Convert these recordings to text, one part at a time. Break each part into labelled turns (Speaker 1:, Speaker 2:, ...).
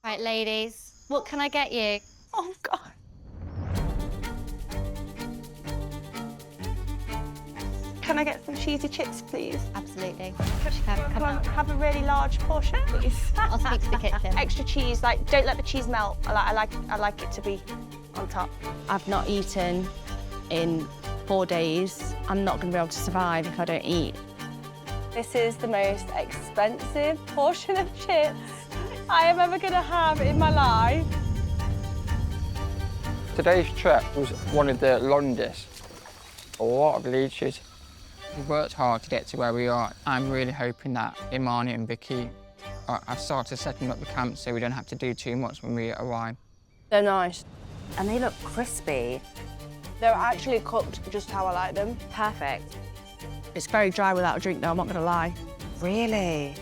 Speaker 1: Right, ladies, what can I get you?
Speaker 2: Oh, God. Can I get some cheesy chips, please?
Speaker 1: Absolutely.
Speaker 2: Can I have a really large portion, please?
Speaker 1: I'll speak to the kitchen.
Speaker 2: Extra cheese, like, don't let the cheese melt. I like it to be on top.
Speaker 3: I've not eaten in 4 days. I'm not going to be able to survive if I don't eat.
Speaker 2: This is the most expensive portion of chips I am ever going to have in my life.
Speaker 4: Today's trip was one of the longest. A lot of leeches. We worked hard to get to where we are. I'm really hoping that Imani and Vicky have started setting up the camp so we don't have to do too much when we arrive.
Speaker 2: They're nice.
Speaker 5: And they look crispy.
Speaker 2: They're actually cooked just how I like them.
Speaker 5: Perfect.
Speaker 3: It's very dry without a drink, though, I'm not going to lie.
Speaker 5: Really?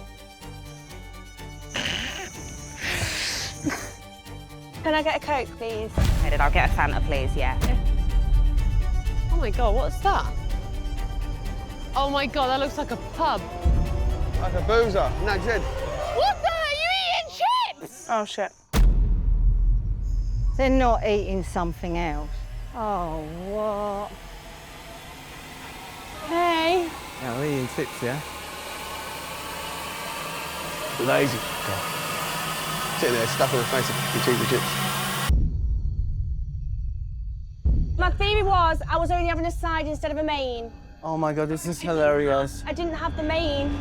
Speaker 2: Can I get a Coke, please?
Speaker 5: I'll get a Fanta, please, yeah.
Speaker 6: Oh my God, what's that? Oh my God, that looks like a pub.
Speaker 7: Like a boozer, and that's it.
Speaker 6: What the hell? Are you eating chips?
Speaker 2: Oh, shit.
Speaker 8: They're not eating something else. Oh, what?
Speaker 2: Hey.
Speaker 7: Yeah, we're eating chips, yeah? Lazy. Sitting there stuffing the face of cheesy chips.
Speaker 2: My theory was I was only having a side instead of a main.
Speaker 7: Oh my God, this is hilarious.
Speaker 2: I didn't have the main.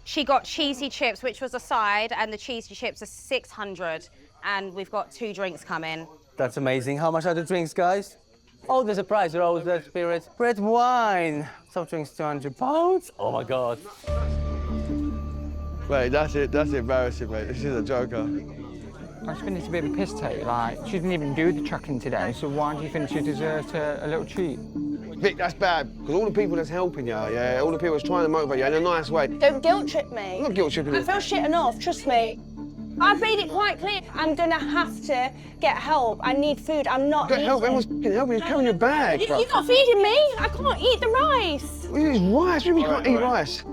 Speaker 5: She got cheesy chips, which was a side, and the cheesy chips are 600. And we've got 2 drinks coming.
Speaker 7: That's amazing. How much are the drinks, guys? Oh, there's a prize. Rose, red spirit, red wine. Soft drinks, £200. Oh my God. Wait, that's it. That's embarrassing, mate. This is a joker.
Speaker 4: I just think it's a bit of a piss take. Like, she didn't even do the tracking today, so why do you think she deserves a little treat?
Speaker 7: Vic, that's bad. Because all the people that's helping you, yeah, all the people that's trying to motivate you in a nice way.
Speaker 2: Don't guilt trip me.
Speaker 7: I'm not guilt tripping
Speaker 2: I
Speaker 7: you.
Speaker 2: feel shit enough, trust me. I've made it quite clear. I'm gonna have to get help. I need food. I'm not
Speaker 7: Get help.
Speaker 2: eating.
Speaker 7: Everyone's fucking helping you. Carrying your bag, bro.
Speaker 2: You're not feeding me. I can't eat the rice.
Speaker 7: What is rice? You can't eat rice.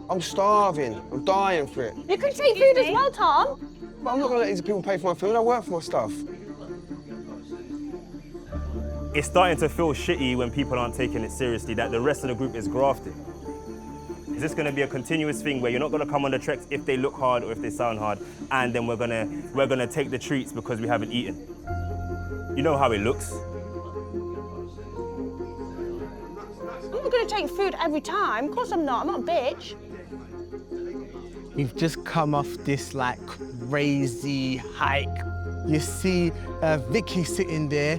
Speaker 7: I'm starving. I'm dying for it.
Speaker 2: You can take food as well, Tom.
Speaker 7: But I'm not gonna let these people pay for my food. I work for my stuff.
Speaker 9: It's starting to feel shitty when people aren't taking it seriously, that the rest of the group is grafting. Is this gonna be a continuous thing where you're not gonna come on the treks if they look hard or if they sound hard, and then we're gonna take the treats because we haven't eaten? You know how it looks.
Speaker 2: I'm not gonna take food every time. Of course I'm not. I'm not a bitch.
Speaker 10: We've just come off this like crazy hike. You see Vicky sitting there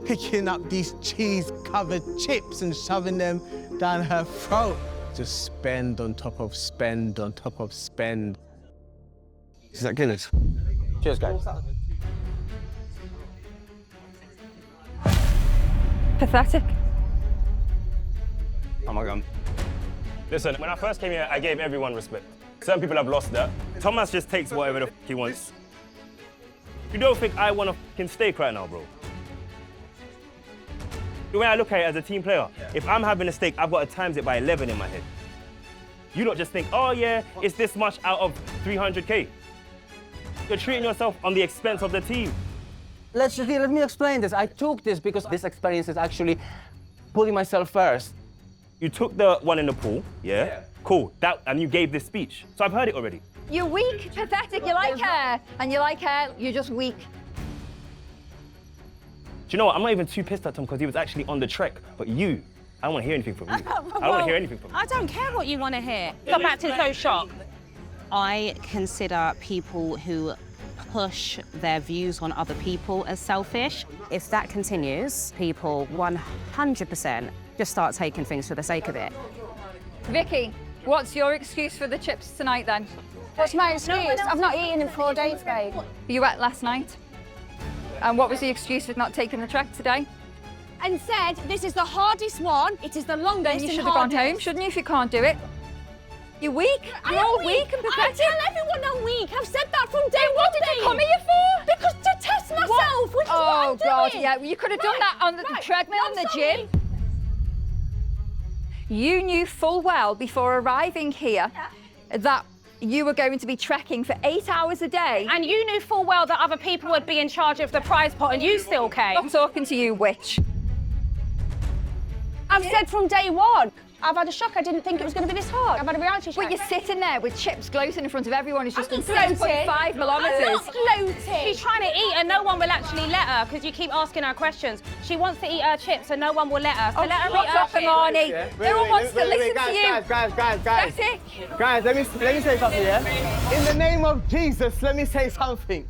Speaker 10: picking up these cheese-covered chips and shoving them down her throat. Just spend on top of spend on top of spend.
Speaker 7: Is that Guinness?
Speaker 4: Cheers, guys.
Speaker 3: Pathetic.
Speaker 7: Oh my God.
Speaker 9: Listen, when I first came here, I gave everyone respect. Certain people have lost that. Thomas just takes whatever the f he wants. You don't think I want a fucking steak right now, bro? The way I look at it as a team player, if I'm having a steak, I've got to times it by 11 in my head. You don't just think, oh yeah, it's this much out of 300K. You're treating yourself on the expense of the team.
Speaker 7: Let me explain this. I took this because this experience is actually putting myself first.
Speaker 9: You took the one in the pool, yeah? Cool, and you gave this speech. So I've heard it already.
Speaker 6: You're weak, pathetic, you like her. And you like her, you're just weak.
Speaker 9: Do you know what? I'm not even too pissed at Tom because he was actually on the trek. But you, I don't want to hear anything from you. I don't want to hear anything from you.
Speaker 5: I don't care what you want to hear.
Speaker 2: Go back to the closed shop.
Speaker 5: I consider people who push their views on other people as selfish. If that continues, people 100% just start taking things for the sake of it.
Speaker 6: Vicky, what's your excuse for the chips tonight then?
Speaker 2: What's my excuse? I've not eaten in 4 days, babe.
Speaker 6: You ate last night? And what was the excuse for not taking the trek today?
Speaker 2: And said, this is the hardest one. It is the longest
Speaker 6: Then you should have gone home, shouldn't you, if you can't do it? You're weak. You're all weak and pathetic.
Speaker 2: I tell everyone I'm weak. I've said that from day one.
Speaker 6: What did you come here for?
Speaker 2: Because to test myself, which is what I'm doing.
Speaker 6: Oh, God, yeah. Well, you could have done that on the treadmill in the gym. You knew full well before arriving here that
Speaker 11: you were going to be trekking for 8 hours a day.
Speaker 5: And you knew full well that other people would be in charge of the prize pot and you still came.
Speaker 11: I'm talking to you, witch.
Speaker 2: I've said from day one, I've had a shock. I didn't think it was going to be this hard. I've had a reality check.
Speaker 11: But you're sitting there with chips gloating in front of everyone who's just done
Speaker 2: floating.
Speaker 11: 6.5 kilometres.
Speaker 2: I'm not floating.
Speaker 5: She's trying to eat and no one will actually let her because you keep asking her questions. She wants to eat her chips and no one will let her. So let her eat her chips.
Speaker 11: Marnie. No one wants to listen to you.
Speaker 10: Guys.
Speaker 11: That's it.
Speaker 10: Guys, let me say something, yeah? In the name of Jesus, let me say something.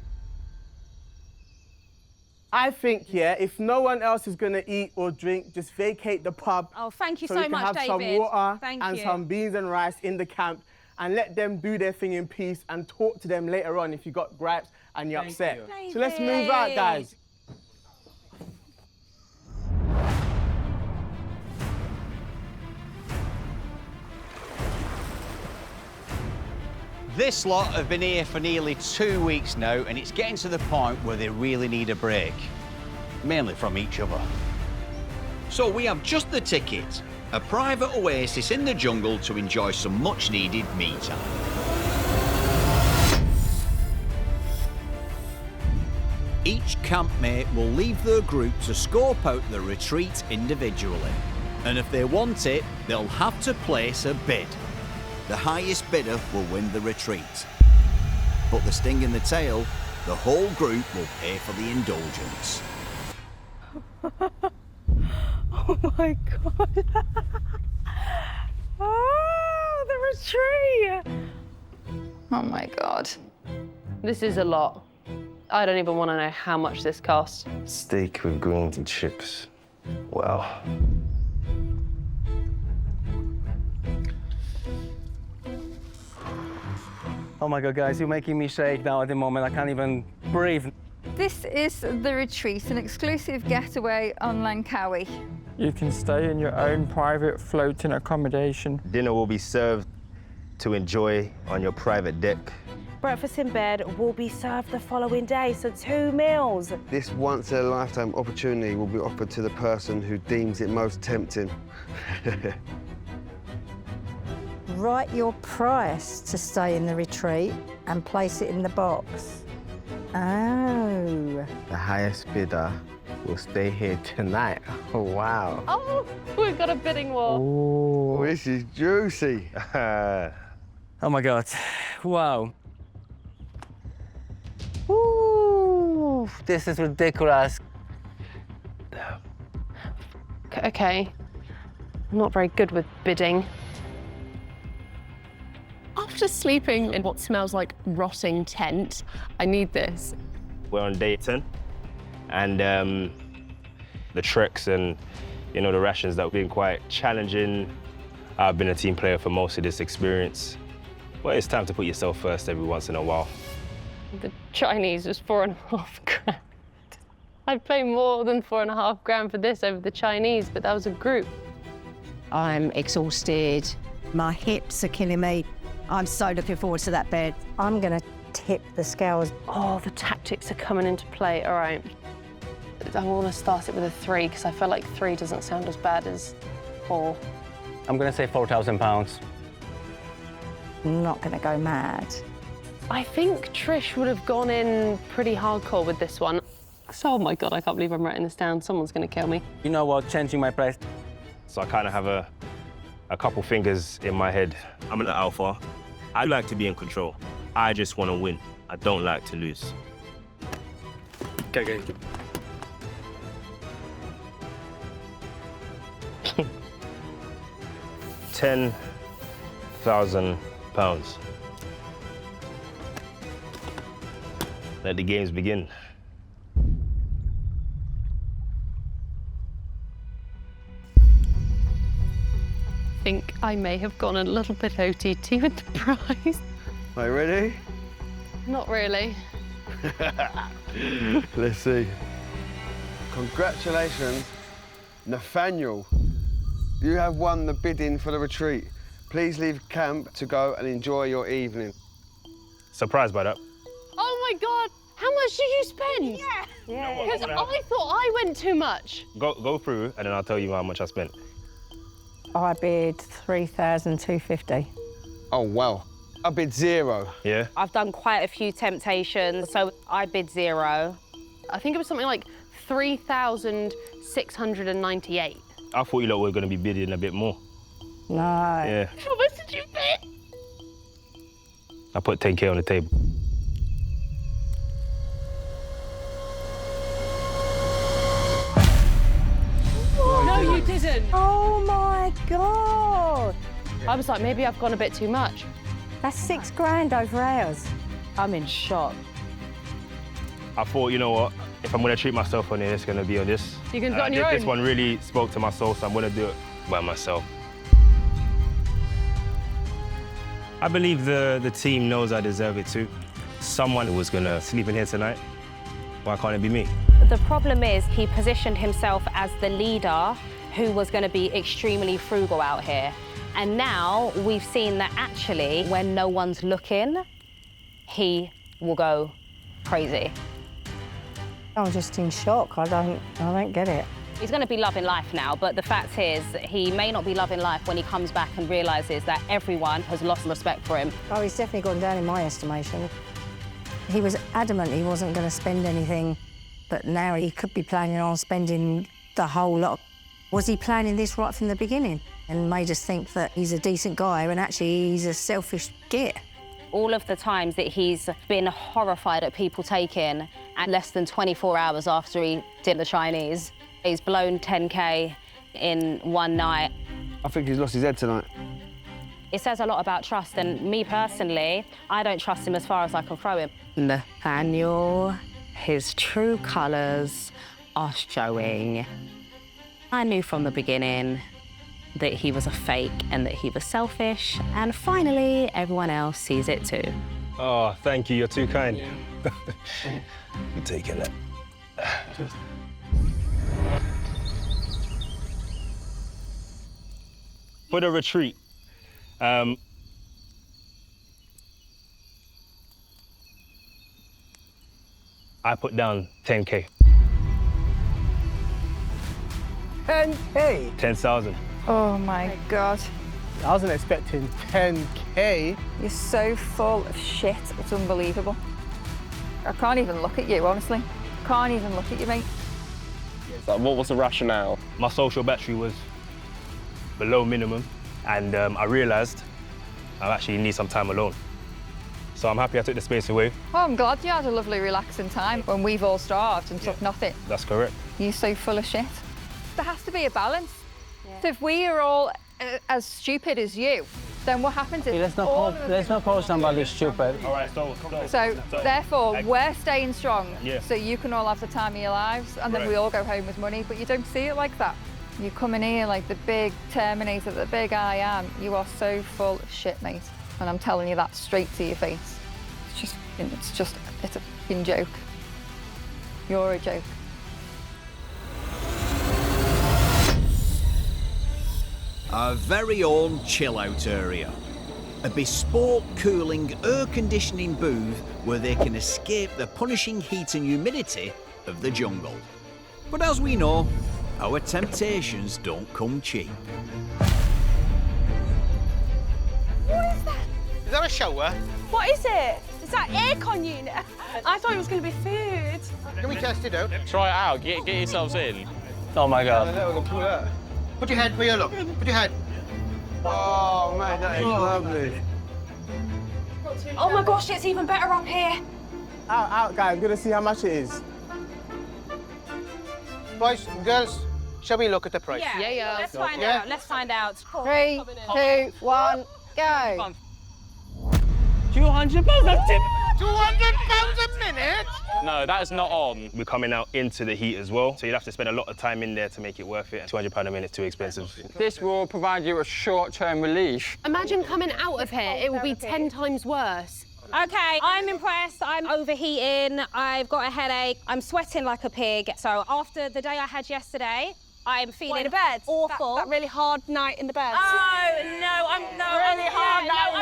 Speaker 10: I think, yeah, if no one else is going to eat or drink, just vacate the pub.
Speaker 5: Oh, thank you
Speaker 10: so
Speaker 5: so
Speaker 10: we can
Speaker 5: much,
Speaker 10: have
Speaker 5: David.
Speaker 10: some water
Speaker 5: Thank
Speaker 10: and
Speaker 5: you.
Speaker 10: some beans and rice in the camp and let them do their thing in peace and talk to them later on if you got gripes and you're upset. So let's move out, guys.
Speaker 12: This lot have been here for nearly 2 weeks now, and it's getting to the point where they really need a break, mainly from each other.
Speaker 13: So we have just the ticket, a private oasis in the jungle to enjoy some much-needed me time. Each campmate will leave their group to scope out the retreat individually, and if they want it, they'll have to place a bid. The highest bidder will win the retreat. But the sting in the tail, the whole group will pay for the indulgence.
Speaker 2: Oh my God. Oh, the retreat.
Speaker 1: Oh my God.
Speaker 6: This is a lot. I don't even want to know how much this costs.
Speaker 14: Steak with greens and chips. Wow.
Speaker 7: Oh my God, guys, you're making me shake now at the moment. I can't even breathe.
Speaker 11: This is the retreat, an exclusive getaway on Langkawi.
Speaker 4: You can stay in your own private floating accommodation.
Speaker 9: Dinner will be served to enjoy on your private deck.
Speaker 2: Breakfast in bed will be served the following day, so 2 meals.
Speaker 14: This once-in-a-lifetime opportunity will be offered to the person who deems it most tempting.
Speaker 8: Write your price to stay in the retreat and place it in the box. Oh.
Speaker 10: The highest bidder will stay here tonight. Oh, wow.
Speaker 6: Oh, we've got a bidding war.
Speaker 14: Oh, this is juicy.
Speaker 7: Oh my God, wow. Ooh, this is ridiculous.
Speaker 6: Okay. I'm not very good with bidding. After sleeping in what smells like rotting tent, I need this.
Speaker 9: We're on day 10, and the treks and, you know, the rations that have been quite challenging. I've been a team player for most of this experience. But it's time to put yourself first every once in a while.
Speaker 6: The Chinese was 4.5 grand. I'd pay more than 4.5 grand for this over the Chinese, but that was a group.
Speaker 3: I'm exhausted.
Speaker 8: My hips are killing me. I'm so looking forward to that bed. I'm going to tip the scales.
Speaker 6: Oh, the tactics are coming into play. All right. I want to start it with a 3 because I feel like 3 doesn't sound as bad as 4.
Speaker 7: I'm gonna say £4,000.
Speaker 8: I'm not going to go mad.
Speaker 6: I think Trish would have gone in pretty hardcore with this one. So, oh my God, I can't believe I'm writing this down. Someone's going to kill me.
Speaker 7: You know what, changing my price.
Speaker 9: So I kind of have a couple fingers in my head. I'm an alpha. I like to be in control. I just want to win. I don't like to lose.
Speaker 14: Okay.
Speaker 9: £10,000. Let the games begin.
Speaker 6: I think I may have gone a little bit OTT with the prize.
Speaker 14: Are you ready?
Speaker 6: Not really.
Speaker 14: Let's see. Congratulations, Nathaniel. You have won the bidding for the retreat. Please leave camp to go and enjoy your evening.
Speaker 9: Surprised by that?
Speaker 6: Oh my God, how much did you spend?
Speaker 2: Yeah.
Speaker 6: Because I thought I went too much.
Speaker 9: Go through, and then I'll tell you how much I spent.
Speaker 8: I bid 3,250.
Speaker 14: Oh, wow. I bid 0.
Speaker 9: Yeah?
Speaker 5: I've done quite a few temptations, so I bid 0.
Speaker 6: I think it was something like 3,698.
Speaker 9: I thought you lot were going to be bidding a bit more.
Speaker 8: No.
Speaker 9: Yeah.
Speaker 6: How much did you bid?
Speaker 9: I put 10K on the table.
Speaker 6: No, you didn't.
Speaker 8: Oh my God.
Speaker 6: I was like, maybe I've gone a bit too much.
Speaker 8: That's 6 grand over ours.
Speaker 5: I'm in shock.
Speaker 9: I thought, you know what, if I'm going to treat myself on it, it's going to be on this.
Speaker 6: You can do it on your own.
Speaker 9: This one really spoke to my soul, so I'm going to do it by myself. I believe the team knows I deserve it too. Someone was going to sleep in here tonight. Why can't it be me?
Speaker 5: The problem is he positioned himself as the leader who was going to be extremely frugal out here. And now we've seen that actually, when no one's looking, he will go crazy.
Speaker 8: I'm just in shock. I don't get it.
Speaker 5: He's going to be loving life now, but the fact is, he may not be loving life when he comes back and realises that everyone has lost respect for him.
Speaker 8: Oh, he's definitely gone down in my estimation. He was adamant he wasn't going to spend anything, but now he could be planning on spending the whole lot. Was he planning this right from the beginning and made us think that he's a decent guy when actually he's a selfish git?
Speaker 5: All of the times that he's been horrified at people taking, and less than 24 hours after he did the Chinese, he's blown 10K in one night.
Speaker 14: I think he's lost his head tonight.
Speaker 5: It says a lot about trust, and me personally, I don't trust him as far as I can throw him. Nathaniel, his true colours are showing. I knew from the beginning that he was a fake and that he was selfish, and finally, everyone else sees it too.
Speaker 9: Oh, thank you, you're too kind. I'm taking it. For the retreat, I put down 10K.
Speaker 10: 10K?
Speaker 9: 10,000.
Speaker 11: Oh my God.
Speaker 10: I wasn't expecting 10K.
Speaker 11: You're so full of shit, it's unbelievable. I can't even look at you, honestly. Can't even look at you, mate.
Speaker 15: Like, what was the rationale?
Speaker 9: My social battery was below minimum, and I realised I actually need some time alone. So I'm happy I took the space away.
Speaker 11: Well, I'm glad you had a lovely, relaxing time when we've all starved and took nothing.
Speaker 9: That's correct.
Speaker 11: You're so full of shit. There has to be a balance. So if we are all as stupid as you, then what happens is...
Speaker 7: Let's not call somebody stupid.
Speaker 9: All right,
Speaker 11: So therefore, we're staying strong,
Speaker 9: Yeah.
Speaker 11: so you can all have the time of your lives, and then
Speaker 9: Right.
Speaker 11: we all go home with money, but you don't see it like that. You come in here like the big Terminator, the big I am. You are so full of shit, mate. And I'm telling you that straight to your face. It's a fucking joke. You're a joke.
Speaker 13: Our very own chill-out area. A bespoke cooling air conditioning booth where they can escape the punishing heat and humidity of the jungle. But as we know, our temptations don't come cheap.
Speaker 2: What is that?
Speaker 10: Is that a shower?
Speaker 2: What is it? Is that aircon unit? I thought it was going to be food.
Speaker 10: Can we test it out?
Speaker 15: Try it out, get yourselves in.
Speaker 7: Oh my God.
Speaker 10: Put your head where you look. Put your head.
Speaker 14: Oh, mate, that is lovely.
Speaker 2: Oh my gosh, it's even better up here.
Speaker 10: Out, guys. I'm going to see how much it is. Boys and girls, shall we look at the price?
Speaker 5: Yeah. Let's find out. Let's find out.
Speaker 8: 3, 2, 1, go.
Speaker 10: 200 pounds a tip. 200 pounds a minute?
Speaker 15: No, that is not on.
Speaker 9: We're coming out into the heat as well, so you'd have to spend a lot of time in there to make it worth it. £200 a minute is too expensive.
Speaker 4: This will provide you a short-term relief.
Speaker 6: Imagine coming out of here, it will be 10 times worse.
Speaker 5: Okay, I'm impressed. I'm overheating. I've got a headache. I'm sweating like a pig. So after the day I had yesterday, I'm feeling
Speaker 2: in bed?
Speaker 5: awful.
Speaker 2: That really hard night in the bed?
Speaker 5: Oh, no,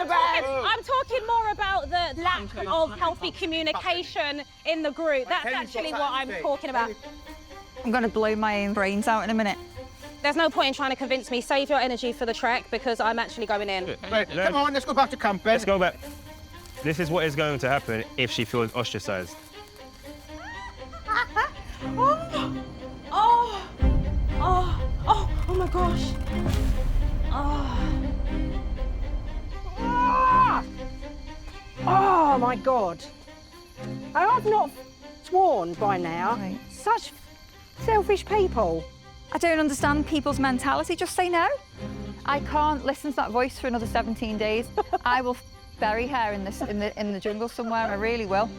Speaker 2: bed.
Speaker 5: I'm talking more about the lack of healthy communication in the group. That's actually what I'm talking about.
Speaker 11: I'm going to blow my own brains out in a minute.
Speaker 5: There's no point in trying to convince me, save your energy for the trek, because I'm actually going in.
Speaker 16: Right, come on, let's go back to camp then.
Speaker 9: Let's go back. This is what is going to happen if she feels ostracized.
Speaker 5: Oh my gosh.
Speaker 8: Oh my God. I've not sworn by now.
Speaker 11: Right.
Speaker 8: Such selfish people.
Speaker 11: I don't understand people's mentality. Just say no. I can't listen to that voice for another 17 days. I will bury her in the jungle somewhere. I really will.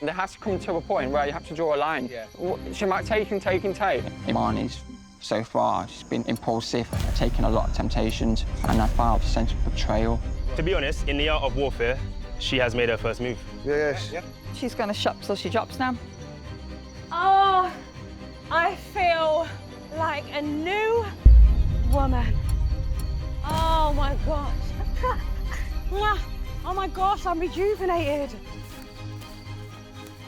Speaker 4: There has to come to a point where you have to draw a line. Yeah. She might take and take and take. Imani's so far, she's been impulsive, taken a lot of temptations, and I felt a sense of betrayal.
Speaker 9: To be honest, in the art of warfare, she has made her first move.
Speaker 14: Yes.
Speaker 11: Yeah. She's going to shop till she drops now.
Speaker 5: Oh, I feel like a new woman. Oh my gosh. Oh my gosh, I'm rejuvenated.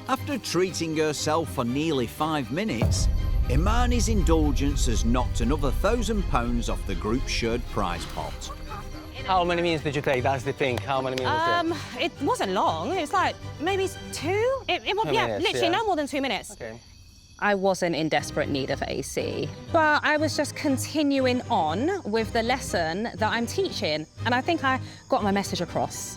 Speaker 13: After treating herself for nearly 5 minutes, Imani's indulgence has knocked another £1,000 off the group's shared prize pot.
Speaker 7: How many minutes did you take? That's the thing. How many minutes was
Speaker 5: It wasn't long. It was like maybe 2. It was,
Speaker 7: 2
Speaker 5: yeah,
Speaker 7: minutes,
Speaker 5: literally
Speaker 7: yeah.
Speaker 5: no more than 2 minutes.
Speaker 7: Okay.
Speaker 5: I wasn't in desperate need of AC, but I was just continuing on with the lesson that I'm teaching, and I think I got my message across.